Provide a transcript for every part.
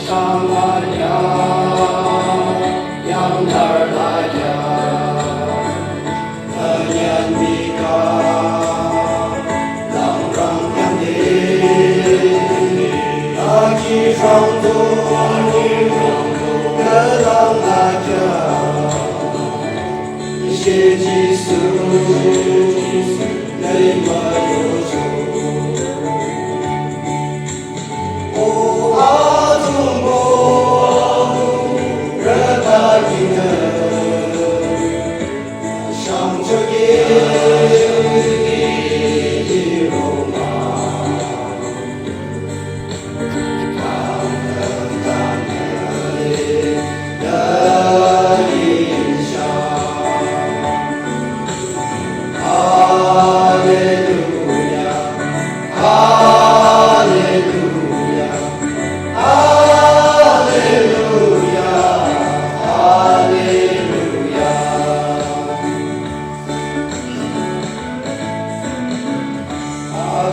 上啊呀，羊儿来呀，那年米嘎，朗朗亮的，那几双足，格朗拉家，谢祭司，雷马有手。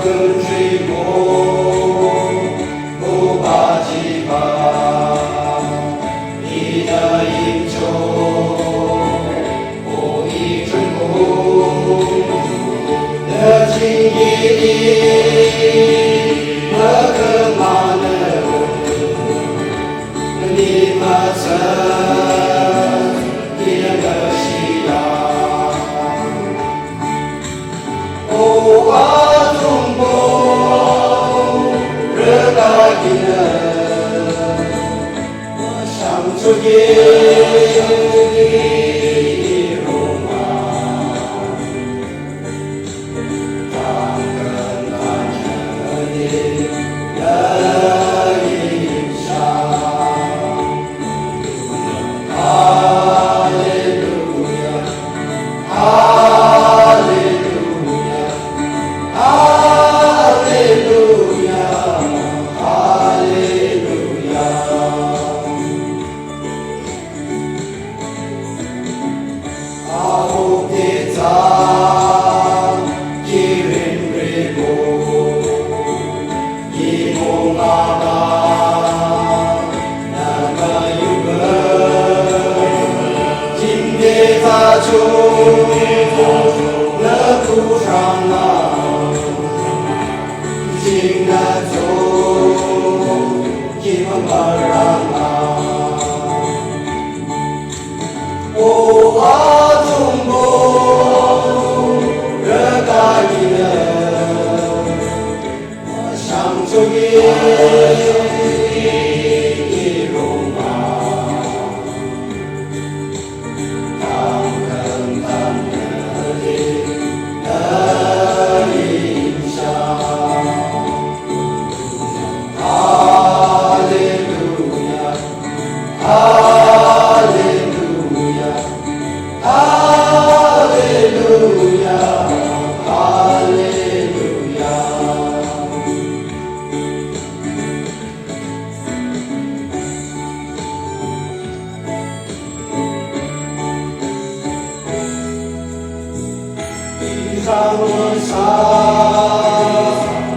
跟随我，不怕惧怕，你的英雄不已成功，的情义和可马呢？你们曾一个西亚，哦啊！主耶稣的罗马，当跟他这里的影响，哈利路亚，哈利路亚，哈利路亚，哈利路亚。那路上啊，竟然走，一门而让啊，哦啊中国，热带的，我想着耶稣的罗马。上一场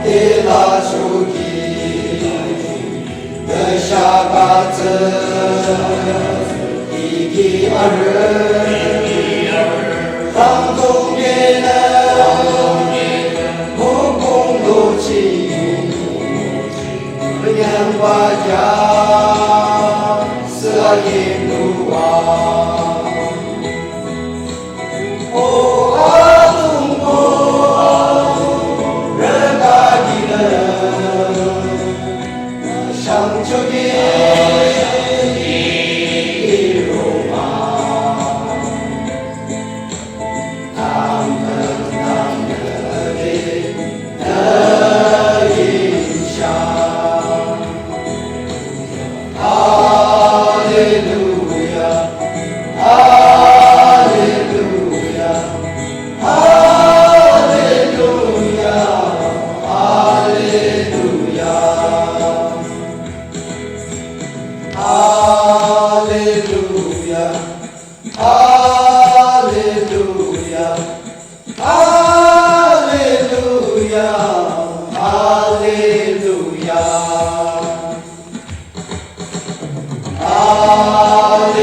的那手机的下巴子，一个二人，当中间的目光如镜，眼花家色眼如王。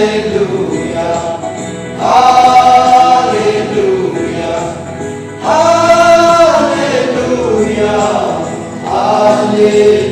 Hallelujah, hallelujah, hallelujah, hallelujah.